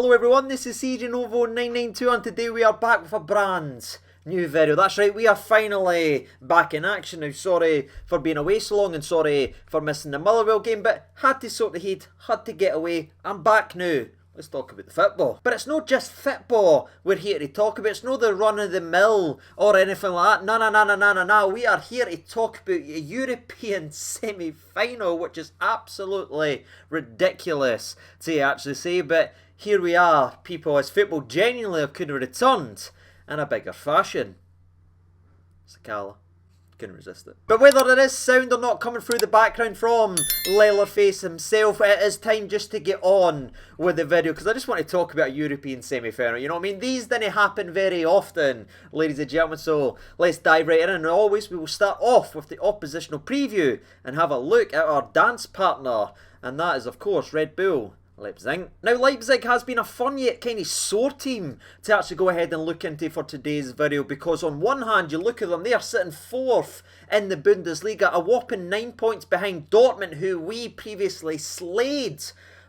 Hello everyone, this is CJNovo992 and today we are back with a brand new video. That's right, we are finally back in action now. Sorry for being away so long and sorry for missing the Motherwell game, but had to sort the heat, had to get away. I'm back now. Let's talk about the football. But it's not just football we're here to talk about. It's not the run-of-the-mill or anything like that. No. We are here to talk about a European semi-final, which is absolutely ridiculous to actually say. But here we are, people, as football genuinely could have returned in a bigger fashion. Sakala. Couldn't resist it. But whether there is sound or not coming through the background from Leatherface himself, it is time just to get on with the video because I just want to talk about a European semi-final. You know what I mean? These didn't happen very often, ladies and gentlemen, so let's dive right in. And always we will start off with the oppositional preview and have a look at our dance partner, and that is of course Red Bull Leipzig. Now Leipzig has been a fun yet kind of sore team to actually go ahead and look into for today's video, because on one hand you look at them, they are sitting 4th in the Bundesliga, a whopping 9 points behind Dortmund, who we previously slayed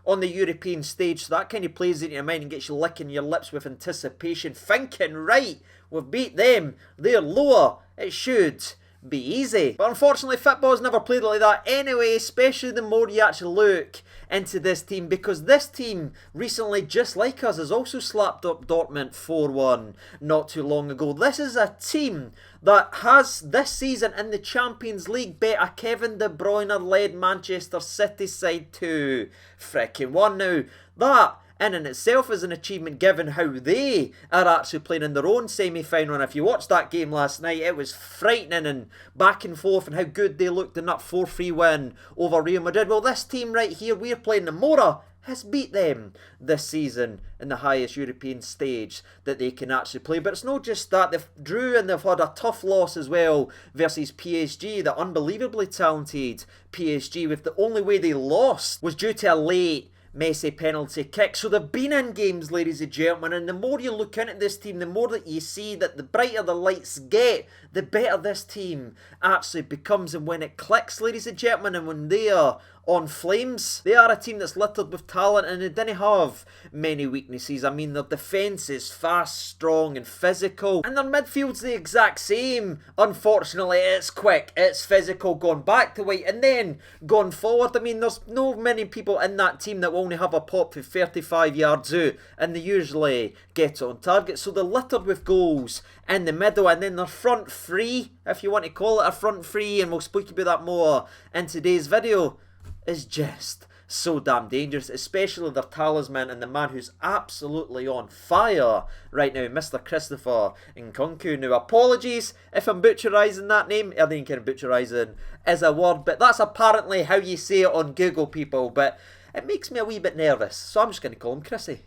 on the European stage. So that kind of plays into your mind and gets you licking your lips with anticipation, thinking, right, we've beat them, they're lower, it should be easy. But unfortunately football's never played like that anyway, especially the more you actually look into this team, because this team recently, just like us, has also slapped up Dortmund 4-1 not too long ago. This is a team that has this season in the Champions League bet a Kevin De Bruyne led Manchester City side to frickin' 1. Now that in itself is an achievement given how they are actually playing in their own semi-final. And if you watched that game last night, it was frightening and back and forth and how good they looked in that 4-3 win over Real Madrid. Well, this team right here, we're playing the Mora, has beat them this season in the highest European stage that they can actually play. But it's not just that, they've drew and they've had a tough loss as well versus PSG, the unbelievably talented PSG, with the only way they lost was due to a late Messi penalty kick. So they've been in games, ladies and gentlemen, and the more you look into this team, the more that you see that the brighter the lights get, the better this team actually becomes. And when it clicks, ladies and gentlemen, and when they are on flames, they are a team that's littered with talent and they didn't have many weaknesses. I mean, their defence is fast, strong and physical, and their midfield's the exact same. Unfortunately, it's quick, it's physical, going back to white and then going forward. I mean, there's no many people in that team that will only have a pop for 35 yards out, and they usually get on target. So they're littered with goals in the middle, and then their front three, if you want to call it a front three, and we'll speak about that more in today's video, is just so damn dangerous, especially their talisman and the man who's absolutely on fire right now, Mr. Christopher Nkunku. Now, apologies if I'm butcherising that name. I think butcherising is a word, but that's apparently how you say it on Google, people. But it makes me a wee bit nervous, so I'm just going to call him Chrissy.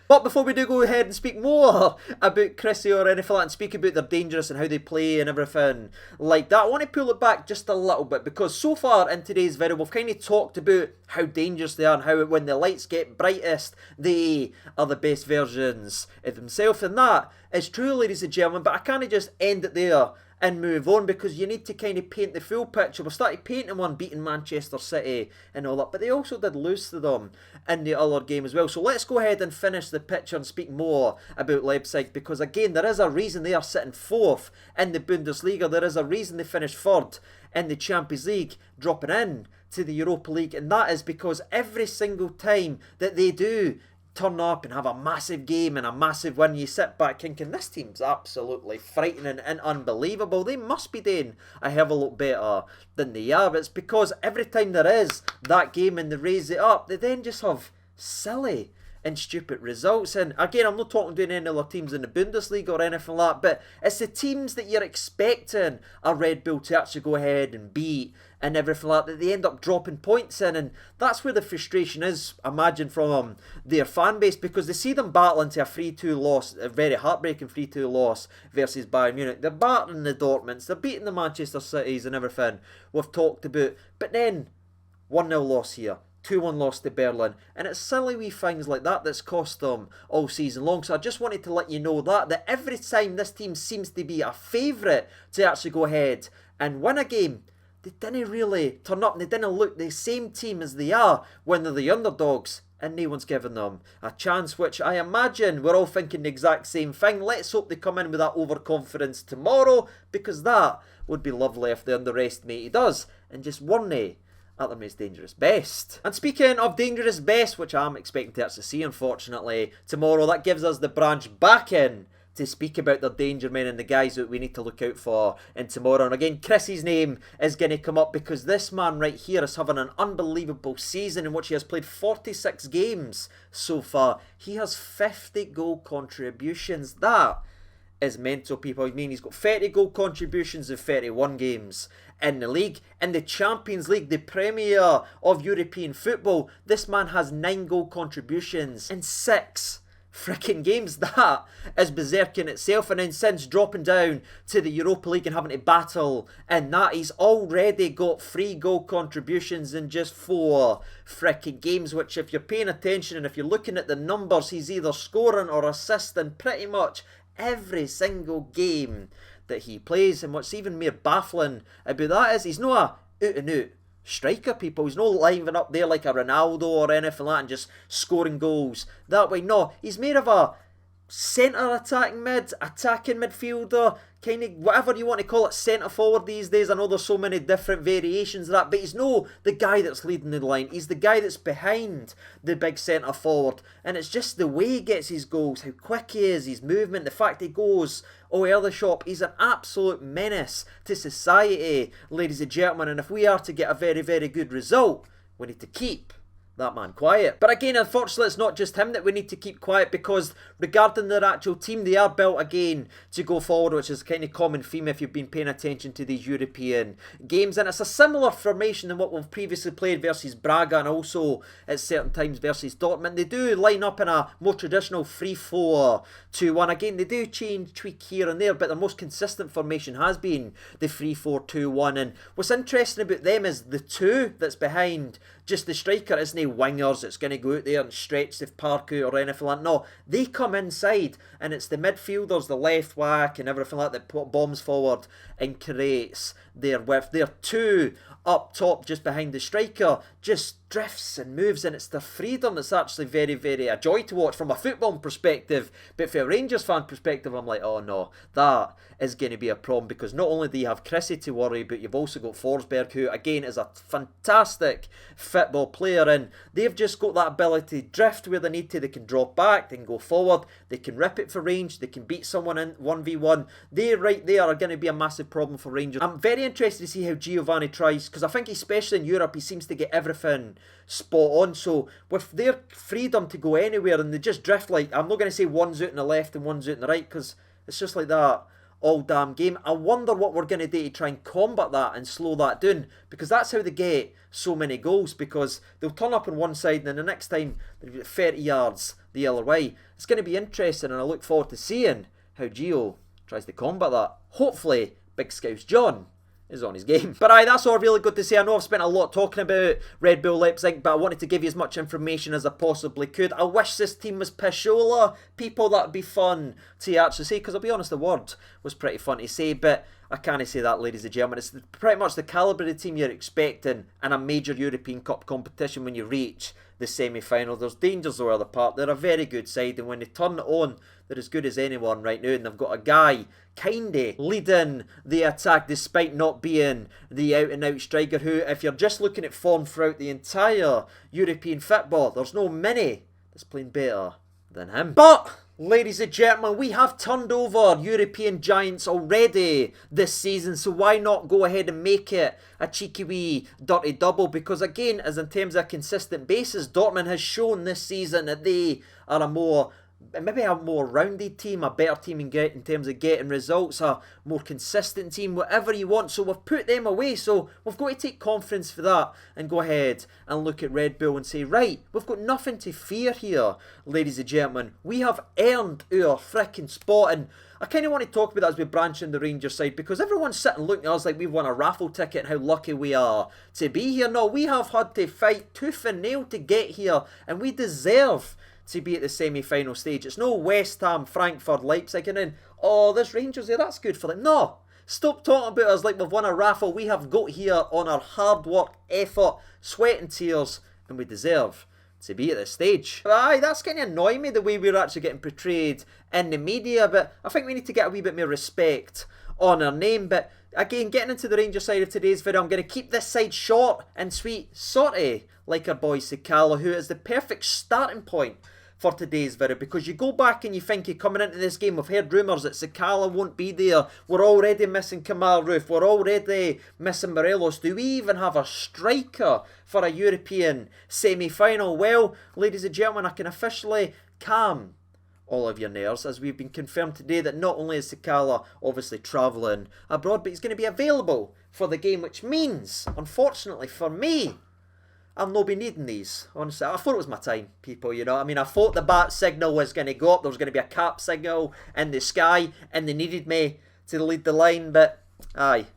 But before we do go ahead and speak more about Chrissy or anything like that, and speak about their dangerous and how they play and everything like that, I want to pull it back just a little bit, because so far in today's video we've kind of talked about how dangerous they are and how when the lights get brightest they are the best versions of themselves, and that is true, ladies and gentlemen. But I can't just end it there and move on, because you need to kind of paint the full picture. We started painting one beating Manchester City and all that, but they also did lose to them in the other game as well. So let's go ahead and finish the picture and speak more about Leipzig, because again, there is a reason they are sitting 4th in the Bundesliga. There is a reason they finished 3rd in the Champions League, dropping in to the Europa League, and that is because every single time that they do turn up and have a massive game and a massive win, you sit back thinking, this team's absolutely frightening and unbelievable. They must be doing a hell of a lot better than they are. But it's because every time there is that game and they raise it up, they then just have silly and stupid results. And again, I'm not talking about any other teams in the Bundesliga or anything like that, but it's the teams that you're expecting a Red Bull to actually go ahead and beat and everything like that, they end up dropping points in. And that's where the frustration is, imagine, from their fan base, because they see them battling to a 3-2 loss, a very heartbreaking 3-2 loss versus Bayern Munich. They're battling the Dortmunds, they're beating the Manchester Cities and everything we've talked about, but then 1-0 loss here, 2-1 loss to Berlin, and it's silly wee things like that that's cost them all season long. So I just wanted to let you know that every time this team seems to be a favourite to actually go ahead and win a game, they didn't really turn up and they didn't look the same team as they are when they're the underdogs. And no one's given them a chance, which I imagine we're all thinking the exact same thing. Let's hope they come in with that overconfidence tomorrow, because that would be lovely if they underestimated us and just weren't at their most dangerous best. And speaking of dangerous best, which I'm expecting to actually see unfortunately tomorrow, that gives us the branch back in to speak about the danger men and the guys that we need to look out for in tomorrow. And again, Chris's name is going to come up because this man right here is having an unbelievable season in which he has played 46 games so far. He has 50 goal contributions. That is mental, people. I mean, he's got 30 goal contributions in 31 games in the league. In the Champions League, the premier of European football, this man has 9 goal contributions in 6 freaking games. That is berserk in itself. And then since dropping down to the Europa League and having to battle in that, he's already got 3 goal contributions in just 4 freaking games, which if you're paying attention and if you're looking at the numbers, he's either scoring or assisting pretty much every single game that he plays. And what's even more baffling about that is he's not a out and out striker, people. He's not lining up there like a Ronaldo or anything like that and just scoring goals that way. No, he's more of a centre attacking midfielder, kind of whatever you want to call it, centre forward these days. I know there's so many different variations of that, but he's no the guy that's leading the line. He's the guy that's behind the big centre forward, and it's just the way he gets his goals, how quick he is, his movement, the fact he goes early shop. He's an absolute menace to society, ladies and gentlemen, and if we are to get a very, very good result, we need to keep that man quiet. But again, unfortunately, it's not just him that we need to keep quiet, because regarding their actual team, they are built again to go forward, which is a kind of common theme if you've been paying attention to these European games. And it's a similar formation than what we've previously played versus Braga and also at certain times versus Dortmund. They do line up in a more traditional 3-4-2-1. Again, they do tweak here and there, but their most consistent formation has been the 3-4-2-1. And what's interesting about them is the 2 that's behind just the striker isn't wingers that's going to go out there and stretch the park out or anything like that. No, they come inside and it's the midfielders, the left whack and everything like that put bombs forward and creates their width. Their 2 up top just behind the striker just drifts and moves, and it's their freedom that's actually very, very a joy to watch from a football perspective. But from a Rangers fan perspective, I'm like, oh no, that is going to be a problem, because not only do you have Chrissy to worry, but you've also got Forsberg, who again is a fantastic football player, and they've just got that ability to drift where they need to. They can drop back, they can go forward, they can rip it for range, they can beat someone in 1v1. They right there are going to be a massive problem for Rangers. I'm very interested to see how Giovanni tries, because I think especially in Europe he seems to get everything spot on. So with their freedom to go anywhere and they just drift, like, I'm not going to say one's out in the left and one's out in the right, because it's just like that all damn game. I wonder what we're going to do to try and combat that and slow that down, because that's how they get so many goals, because they'll turn up on one side and then the next time they'll be 30 yards the other way. It's going to be interesting, and I look forward to seeing how Gio tries to combat that. Hopefully Big Scouse John is on his game. But aye, that's all really good to say. I know I've spent a lot talking about Red Bull Leipzig, but I wanted to give you as much information as I possibly could. I wish this team was Pisciola. People, that'd be fun to actually say, because I'll be honest, the word was pretty fun to say, but I can't say that, ladies and gentlemen. It's pretty much the calibre of the team you're expecting in a major European Cup competition when you reach the semi-final. There's dangers the other part. They're a very good side, and when they turn it on, they're as good as anyone right now, and they've got a guy kinda leading the attack despite not being the out-and-out striker, who, if you're just looking at form throughout the entire European football, there's no many that's playing better than him. But ladies and gentlemen, we have turned over European giants already this season, so why not go ahead and make it a cheeky wee dirty double? Because again, as in terms of a consistent basis, Dortmund has shown this season that they are maybe a more rounded team, a better team in terms of getting results, a more consistent team, whatever you want. So we've put them away, so we've got to take confidence for that and go ahead and look at Red Bull and say, right, we've got nothing to fear here, ladies and gentlemen. We have earned our fricking spot, and I kind of want to talk about that as we branch in the Rangers side, because everyone's sitting looking at us like we've won a raffle ticket and how lucky we are to be here. No, we have had to fight tooth and nail to get here, and we deserve to be at the semi-final stage. It's no West Ham, Frankfurt, Leipzig, and then, oh, there's Rangers here, that's good for them. No, Stop talking about us like we've won a raffle. We have got here on our hard work, effort, sweat and tears, and we deserve to be at this stage. Aye, that's kind of annoying me the way we're actually getting portrayed in the media, but I think we need to get a wee bit more respect on our name. But again, getting into the Rangers side of today's video, I'm going to keep this side short and sweet, sorty, like our boy Sakala, who is the perfect starting point for today's video, because you go back and you think you're coming into this game, we've heard rumours that Sakala won't be there, we're already missing Kamal Roof, we're already missing Morelos. Do we even have a striker for a European semi-final? Well, ladies and gentlemen, I can officially calm all of your nerves, as we've been confirmed today that not only is Sakala obviously travelling abroad, but he's going to be available for the game, which means, unfortunately for me, I'll not be needing these. Honestly, I thought it was my time, people, you know. I mean, I thought the bat signal was going to go up. There was going to be a cap signal in the sky, and they needed me to lead the line. But, aye,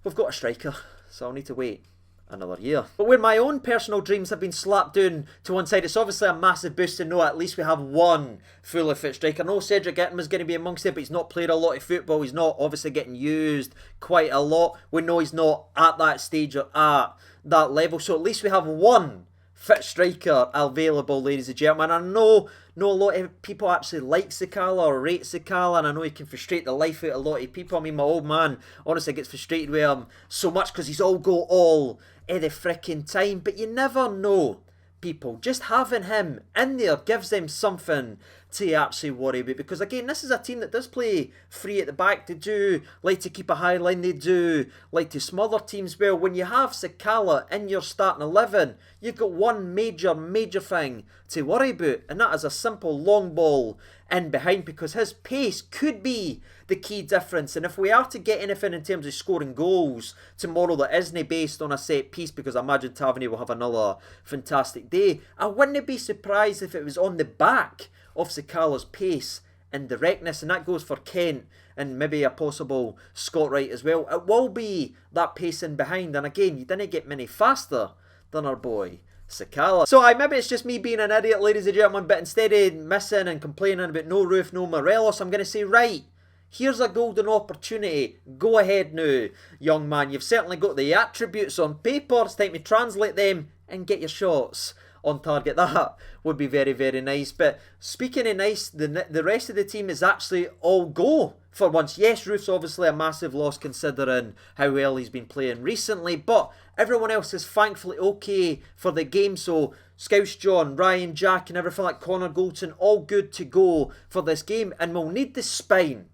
we've got a striker, so I'll need to wait another year. But where my own personal dreams have been slapped down to one side, it's obviously a massive boost to know at least we have one fully fit striker. I know Cedric Itten was going to be amongst it, but he's not played a lot of football. He's not obviously getting used quite a lot. We know he's not at that stage or at that level, so at least we have one fit striker available, ladies and gentlemen. I know a lot of people actually like Sakala or rate Sakala, and I know he can frustrate the life out of a lot of people. I mean, my old man honestly gets frustrated with him so much because he's all go all the frickin' time, but you never know, people. Just having him in there gives them something to actually worry about, because again, this is a team that does play free at the back. They do like to keep a high line, they do like to smother teams well. When you have Sakala in your starting 11, you've got one major thing to worry about, and that is a simple long ball in behind, because his pace could be the key difference. And if we are to get anything in terms of scoring goals tomorrow that isn't based on a set piece, because I imagine Tavernier will have another fantastic day, I wouldn't be surprised if it was on the back of Sakala's pace and directness, and that goes for Kent and maybe a possible Scott Wright as well. It will be that pace in behind, and again, you didn't get many faster than our boy Sakala. So maybe it's just me being an idiot, ladies and gentlemen, but instead of missing and complaining about no Roof, no Morelos, I'm going to say, right, here's a golden opportunity. Go ahead now, young man. You've certainly got the attributes on paper. It's time to translate them and get your shots on target. That would be very, very nice. But speaking of nice, the rest of the team is actually all go for once. Yes, Roof's obviously a massive loss considering how well he's been playing recently, but everyone else is thankfully okay for the game. So Scouse John, Ryan, Jack and everything like Connor Goldson, all good to go for this game, and we'll need the spine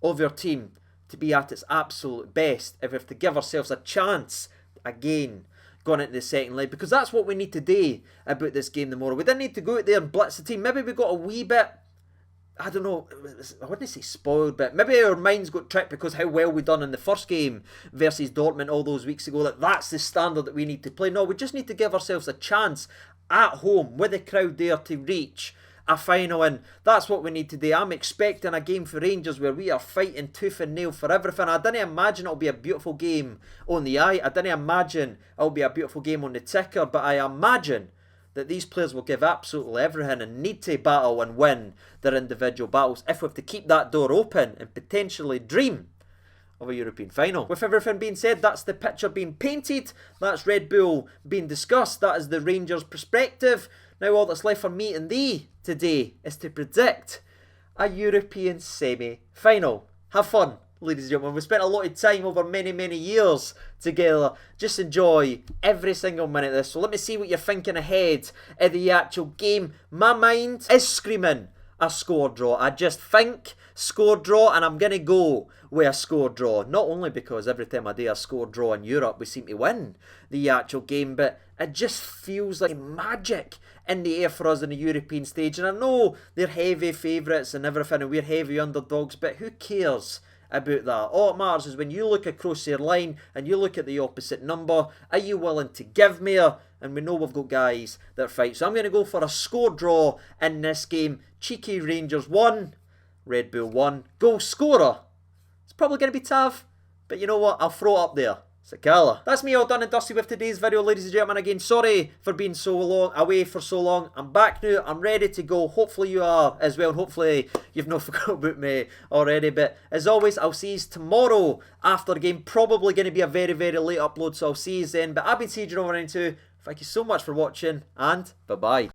of your team to be at its absolute best if we have to give ourselves a chance again going into the second leg, because that's what we need to do about this game tomorrow. We didn't need to go out there and blitz the team. Maybe we got a wee bit, I don't know, I wouldn't say spoiled, but maybe our minds got tricked because how well we done in the first game versus Dortmund all those weeks ago, that's the standard that we need to play. No, we just need to give ourselves a chance at home with the crowd there to reach a final, and that's what we need to do. I'm expecting a game for Rangers where we are fighting tooth and nail for everything. I didn't imagine it'll be a beautiful game on the eye. I didn't imagine it'll be a beautiful game on the ticker, but I imagine that these players will give absolutely everything and need to battle and win their individual battles if we have to keep that door open and potentially dream of a European final. With everything being said, that's the picture being painted, that's Red Bull being discussed, that is the Rangers' perspective. Now all that's left for me and thee today is to predict a European semi-final. Have fun, ladies and gentlemen. We spent a lot of time over many years together. Just enjoy every single minute of this. So let me see what you're thinking ahead of the actual game. My mind is screaming a score draw. I just think score draw, and I'm going to go with a score draw. Not only because every time I do a score draw in Europe, we seem to win the actual game, but it just feels like magic in the air for us in the European stage. And I know they're heavy favourites and everything, and we're heavy underdogs, but who cares about that? All it matters is when you look across your line and you look at the opposite number, are you willing to give more? And we know we've got guys that fight. So I'm going to go for a score draw in this game. Cheeky Rangers 1, Red Bull 1. Goal scorer. It's probably going to be Tav, but you know what? I'll throw it up there. Sakala. That's me all done and dusty with today's video, ladies and gentlemen. Again, sorry for being so long away for so long. I'm back now. I'm ready to go. Hopefully you are as well. And hopefully you've not forgot about me already. But as always, I'll see you tomorrow after the game. Probably going to be a very, very late upload. So I'll see you then. But I've been CJ over 92. Thank you so much for watching and bye-bye.